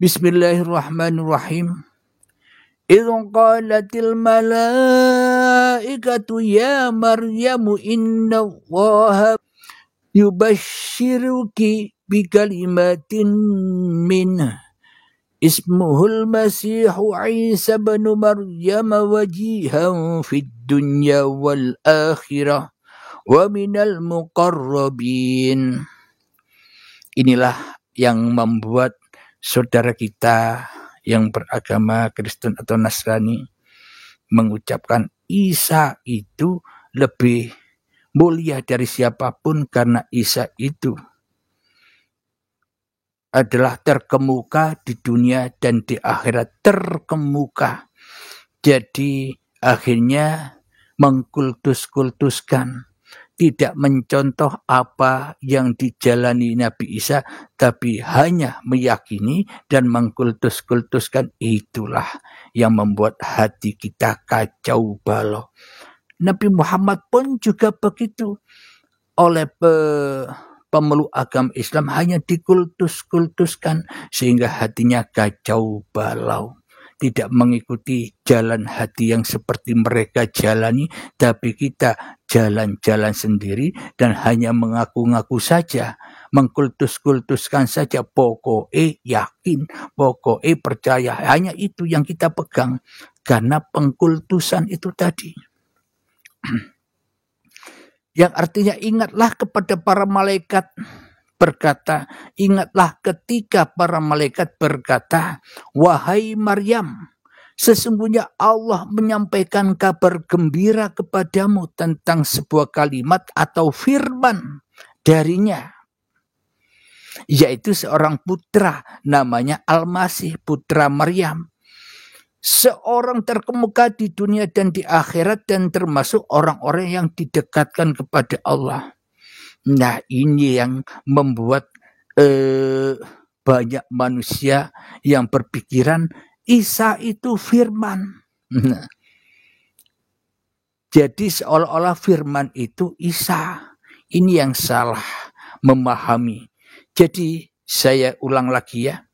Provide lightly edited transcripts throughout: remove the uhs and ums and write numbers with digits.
Bismillahirrahmanirrahim. Idh qalatil malaikatu ya Maryamu inna Allaha yubashshiruki bikalimatin minhu ismuhul masihu Isa bin Maryam wajihan fid dunya wal akhirah wa minal muqarrabin. Inilah yang membuat saudara kita yang beragama Kristen atau Nasrani mengucapkan Isa itu lebih mulia dari siapapun karena Isa itu adalah terkemuka di dunia dan di akhirat, terkemuka. Jadi akhirnya mengkultus-kultuskan, tidak mencontoh apa yang dijalani Nabi Isa, tapi hanya meyakini dan mengkultus-kultuskan. Itulah yang membuat hati kita kacau balau. Nabi Muhammad pun juga begitu. Oleh pemeluk agama Islam hanya dikultus-kultuskan sehingga hatinya kacau balau. Tidak mengikuti jalan hati yang seperti mereka jalani, tapi kita jalan-jalan sendiri dan hanya mengaku-ngaku saja, mengkultus-kultuskan saja, pokoknya yakin, pokoknya percaya, hanya itu yang kita pegang karena pengkultusan itu tadi. Yang artinya ingatlah kepada para malaikat berkata, ingatlah ketika para malaikat berkata, wahai Maryam, sesungguhnya Allah menyampaikan kabar gembira kepadamu tentang sebuah kalimat atau firman darinya, yaitu seorang putra namanya Al-Masih, putra Maryam. Seorang terkemuka di dunia dan di akhirat dan termasuk orang-orang yang didekatkan kepada Allah. Nah, ini yang membuat banyak manusia yang berpikiran Isa itu firman. Nah, jadi seolah-olah firman itu Isa. Ini yang salah memahami. Jadi saya ulang lagi ya.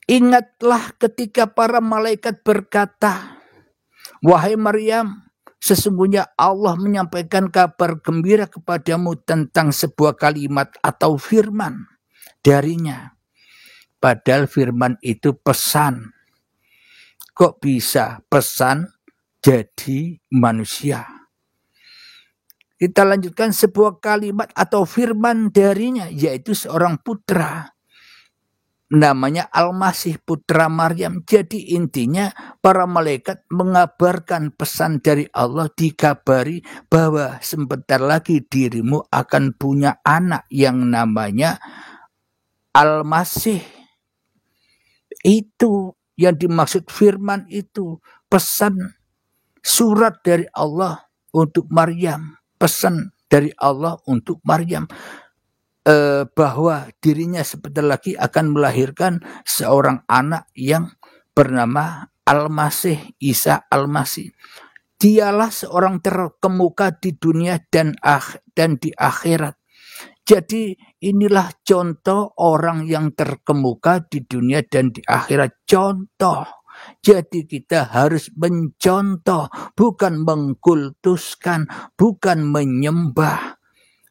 Ingatlah ketika para malaikat berkata, wahai Maryam, sesungguhnya Allah menyampaikan kabar gembira kepadamu tentang sebuah kalimat atau firman darinya. Padahal firman itu pesan. Kok bisa pesan jadi manusia? Kita lanjutkan, sebuah kalimat atau firman darinya, yaitu seorang putra. Namanya Al-Masih, putra Maryam. Jadi intinya para malaikat mengabarkan pesan dari Allah, dikabari bahwa sebentar lagi dirimu akan punya anak yang namanya Al-Masih. Itu yang dimaksud firman itu, pesan, surat dari Allah untuk Maryam, pesan dari Allah untuk Maryam. Bahwa dirinya sebentar lagi akan melahirkan seorang anak yang bernama Al-Masih, Isa Al-Masih. Dialah seorang terkemuka di dunia dan di akhirat. Jadi inilah contoh orang yang terkemuka di dunia dan di akhirat. Contoh. Jadi kita harus mencontoh, bukan mengkultuskan, bukan menyembah,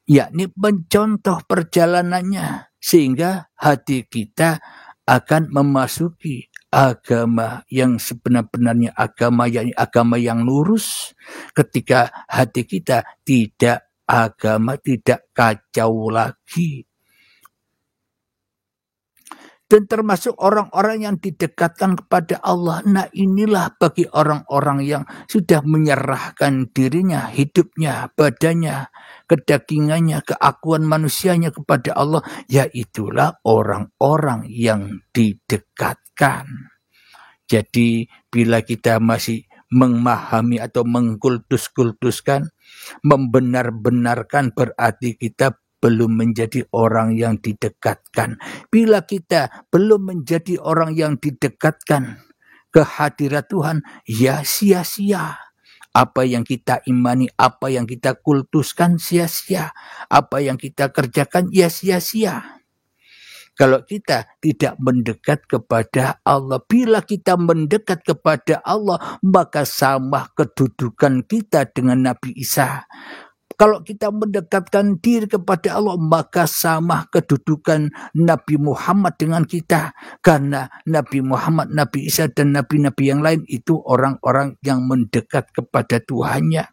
yakni mencontoh perjalanannya sehingga hati kita akan memasuki agama yang sebenar-benarnya agama, yakni agama yang lurus. Ketika hati kita tidak agama, tidak kacau lagi. Dan termasuk orang-orang yang didekatkan kepada Allah. Nah, inilah bagi orang-orang yang sudah menyerahkan dirinya, hidupnya, badannya, kedagingannya, keakuan manusianya kepada Allah. Yaitulah orang-orang yang didekatkan. Jadi bila kita masih memahami atau mengkultus-kultuskan, membenar-benarkan, berarti kita belum menjadi orang yang didekatkan. Bila kita belum menjadi orang yang didekatkan ke hadirat Tuhan, ya sia-sia. Apa yang kita imani, apa yang kita kultuskan sia-sia. Apa yang kita kerjakan ya sia-sia. Kalau kita tidak mendekat kepada Allah, bila kita mendekat kepada Allah, maka sama kedudukan kita dengan Nabi Isa. Kalau kita mendekatkan diri kepada Allah, maka sama kedudukan Nabi Muhammad dengan kita. Karena Nabi Muhammad, Nabi Isa, dan nabi-nabi yang lain itu orang-orang yang mendekat kepada Tuhannya.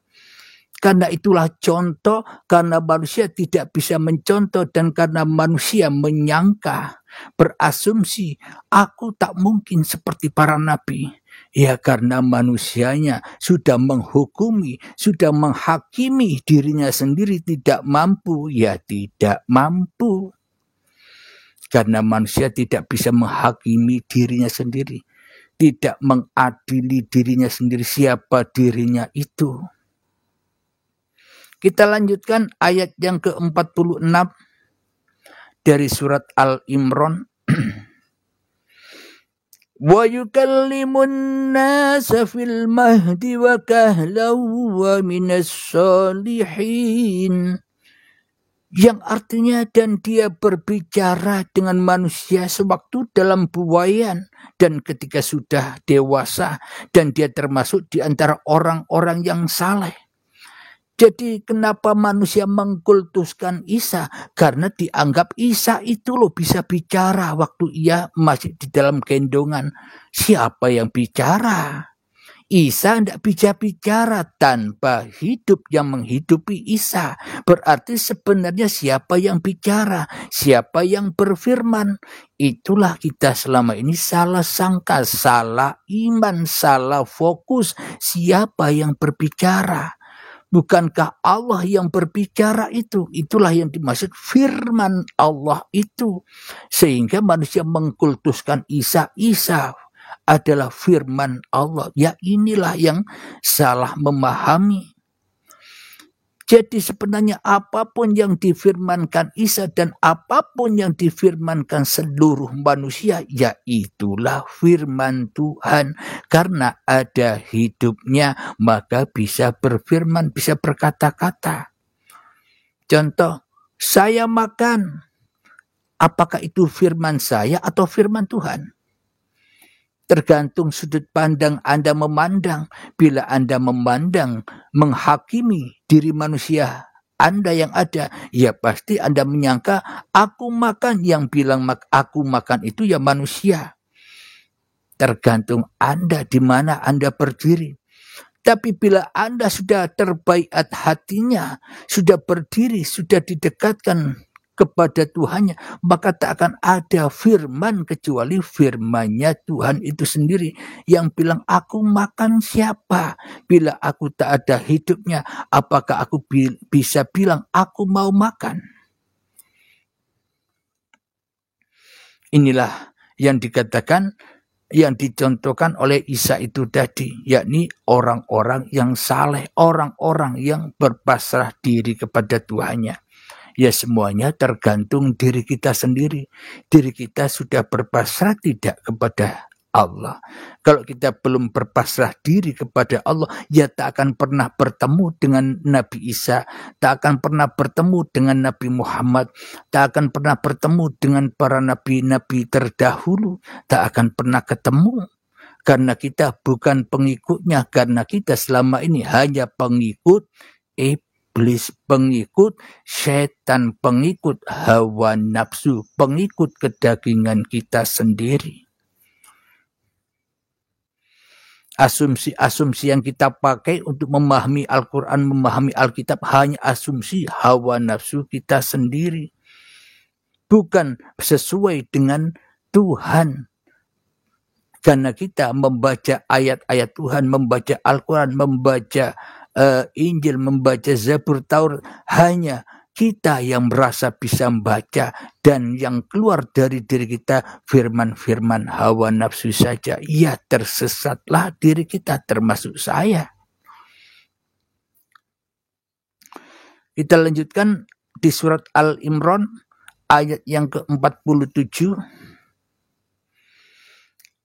Karena itulah contoh, karena manusia tidak bisa mencontoh dan karena manusia menyangka, berasumsi, aku tak mungkin seperti para nabi. Ya karena manusianya sudah menghukumi, sudah menghakimi dirinya sendiri tidak mampu, ya tidak mampu. Karena manusia tidak bisa menghakimi dirinya sendiri, tidak mengadili dirinya sendiri, siapa dirinya itu. Kita lanjutkan ayat yang ke-46 dari surat Al-Imran. Wa yukallimun nasa fil mahdi wa kahlan wa minas salihin. Yang artinya dan dia berbicara dengan manusia sewaktu dalam buayan dan ketika sudah dewasa dan dia termasuk di antara orang-orang yang saleh. Jadi kenapa manusia mengkultuskan Isa? Karena dianggap Isa itu loh bisa bicara waktu ia masih di dalam gendongan. Siapa yang bicara? Isa tidak bisa bicara tanpa hidup yang menghidupi Isa. Berarti sebenarnya siapa yang bicara? Siapa yang berfirman? Itulah kita selama ini salah sangka, salah iman, salah fokus. Siapa yang berbicara? Bukankah Allah yang berbicara itu? Itulah yang dimaksud firman Allah itu. Sehingga manusia mengkultuskan Isa. Isa adalah firman Allah. Ya inilah yang salah memahami. Jadi sebenarnya apapun yang difirmankan Isa dan apapun yang difirmankan seluruh manusia, ya itulah firman Tuhan. Karena ada hidupnya, maka bisa berfirman, bisa berkata-kata. Contoh, saya makan. Apakah itu firman saya atau firman Tuhan? Tergantung sudut pandang Anda memandang. Bila Anda memandang, menghakimi diri manusia Anda yang ada, ya pasti Anda menyangka aku makan. Yang bilang aku makan itu ya manusia. Tergantung Anda di mana Anda berdiri. Tapi bila Anda sudah terbaiat hatinya, sudah berdiri, sudah didekatkan kepada Tuhannya, maka tak akan ada firman kecuali firman-Nya Tuhan itu sendiri yang bilang aku makan siapa. Bila aku tak ada hidupnya, apakah aku bisa bilang aku mau makan? Inilah yang dikatakan, yang dicontohkan oleh Isa itu tadi, yakni orang-orang yang saleh, orang-orang yang berpasrah diri kepada Tuhannya. Ya semuanya tergantung diri kita sendiri. Diri kita sudah berpasrah tidak kepada Allah. Kalau kita belum berpasrah diri kepada Allah, ya tak akan pernah bertemu dengan Nabi Isa, tak akan pernah bertemu dengan Nabi Muhammad, tak akan pernah bertemu dengan para nabi-nabi terdahulu, tak akan pernah ketemu. Karena kita bukan pengikutnya, karena kita selama ini hanya pengikut iblis, pengikut setan, pengikut hawa nafsu, pengikut kedagingan kita sendiri. Asumsi-asumsi yang kita pakai untuk memahami Al-Quran, memahami Alkitab hanya asumsi hawa nafsu kita sendiri. Bukan sesuai dengan Tuhan. Karena kita membaca ayat-ayat Tuhan, membaca Al-Quran, membaca Injil, membaca Zabur, Taurat, hanya kita yang merasa bisa membaca dan yang keluar dari diri kita firman-firman hawa nafsu saja. Ya tersesatlah diri kita, termasuk saya. Kita lanjutkan di surat Al-Imran ayat yang ke-47.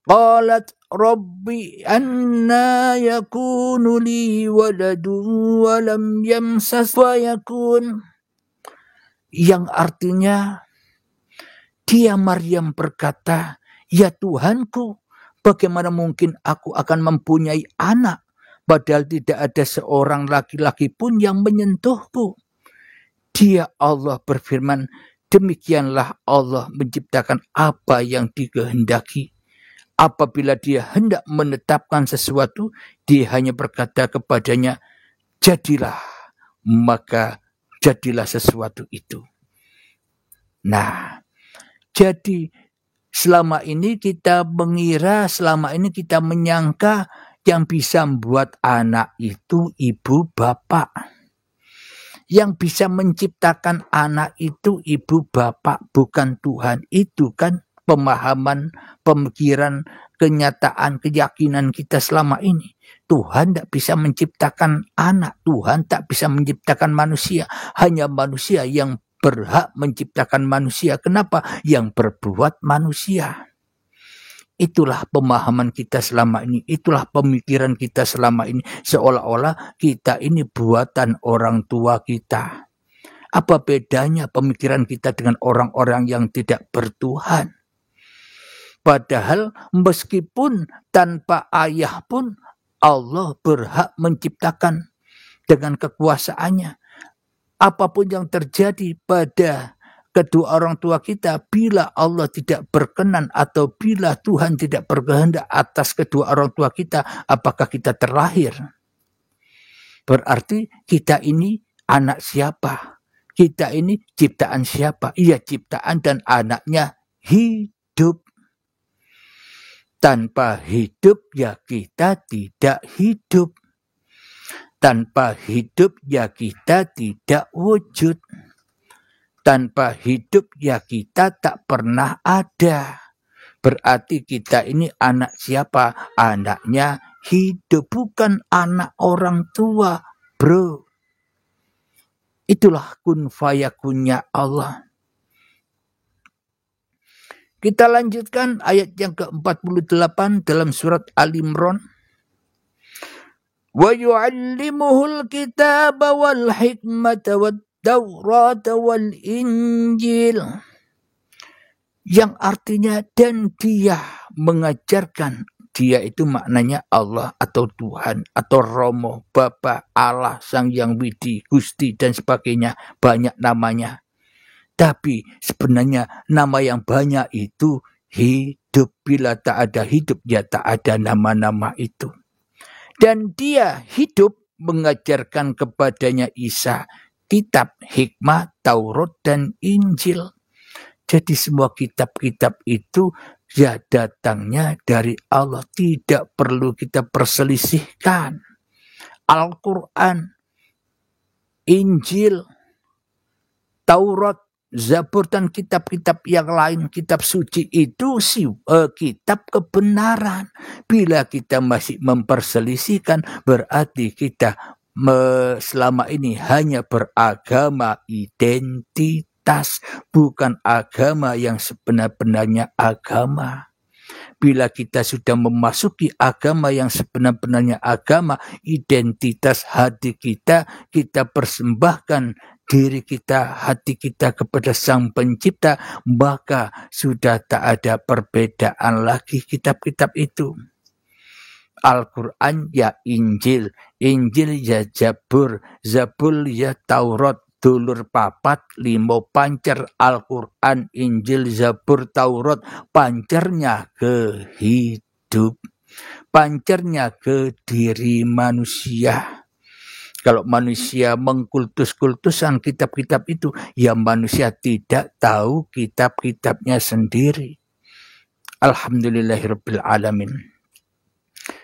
Qalat Rabbi anna yakunu li waladun wa lam yamsas wa yakun. Yang artinya Dia Maryam berkata, "Ya Tuhanku, bagaimana mungkin aku akan mempunyai anak, padahal tidak ada seorang laki-laki pun yang menyentuhku?" Dia Allah berfirman, "Demikianlah Allah menciptakan apa yang dikehendaki. Apabila dia hendak menetapkan sesuatu, dia hanya berkata kepadanya, jadilah, maka jadilah sesuatu itu." Nah, jadi selama ini kita mengira, selama ini kita menyangka yang bisa membuat anak itu ibu bapak. Yang bisa menciptakan anak itu ibu bapak, bukan Tuhan. Itu kan pemahaman, pemikiran, kenyataan, keyakinan kita selama ini. Tuhan tak bisa menciptakan anak. Tuhan tak bisa menciptakan manusia. Hanya manusia yang berhak menciptakan manusia. Kenapa? Yang berbuat manusia. Itulah pemahaman kita selama ini. Itulah pemikiran kita selama ini. Seolah-olah kita ini buatan orang tua kita. Apa bedanya pemikiran kita dengan orang-orang yang tidak bertuhan? Padahal meskipun tanpa ayah pun Allah berhak menciptakan dengan kekuasaannya. Apapun yang terjadi pada kedua orang tua kita, bila Allah tidak berkenan atau bila Tuhan tidak berkehendak atas kedua orang tua kita, apakah kita terlahir? Berarti kita ini anak siapa? Kita ini ciptaan siapa? Iya, ciptaan dan anaknya hidup. Tanpa hidup ya kita tidak hidup. Tanpa hidup ya kita tidak wujud. Tanpa hidup ya kita tak pernah ada. Berarti kita ini anak siapa? Anaknya hidup, bukan anak orang tua, bro. Itulah kun fayakunnya Allah. Kita lanjutkan ayat yang ke-48 dalam surat Al-Imran. Wa yu'allimuhul kitaba wal hikmata wat Taurat wal Injil. Yang artinya dan dia mengajarkan. Dia itu maknanya Allah atau Tuhan atau Romo, Bapa, Allah, Sang Yang Widi, Gusti dan sebagainya. Banyak namanya. Tapi sebenarnya nama yang banyak itu hidup. Bila tak ada hidup, ya tak ada nama-nama itu. Dan dia hidup mengajarkan kepadanya Isa kitab, hikmah, Taurat, dan Injil. Jadi semua kitab-kitab itu ya datangnya dari Allah. Tidak perlu kita perselisihkan. Al-Quran, Injil, Taurat, Zabur, dan kitab-kitab yang lain, kitab suci itu kitab kebenaran. Bila kita masih memperselisihkan, berarti kita selama ini hanya beragama identitas, bukan agama yang sebenar-benarnya agama. Bila kita sudah memasuki agama yang sebenar-benarnya agama, identitas hati kita persembahkan diri kita, hati kita kepada Sang Pencipta, maka sudah tak ada perbedaan lagi kitab-kitab itu. Al-Quran ya Injil, Injil ya Zabur, Zabur ya Taurat, dulur papat, limo pancer, Al-Quran, Injil, Zabur, Taurat, pancernya ke hidup, pancernya ke diri manusia. Kalau manusia mengkultus-kultusan kitab-kitab itu, ya manusia tidak tahu kitab-kitabnya sendiri. Alhamdulillahirabbil alamin.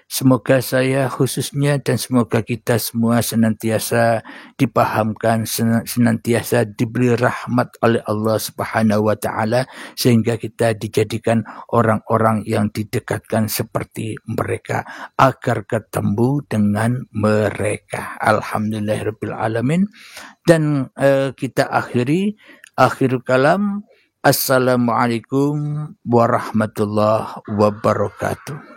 Semoga saya khususnya dan semoga kita semua senantiasa dipahamkan, senantiasa diberi rahmat oleh Allah Subhanahu wa taala sehingga kita dijadikan orang-orang yang didekatkan seperti mereka agar ketemu dengan mereka. Alhamdulillahirabbil alamin. Dan kita akhirul kalam. Assalamualaikum warahmatullahi wabarakatuh.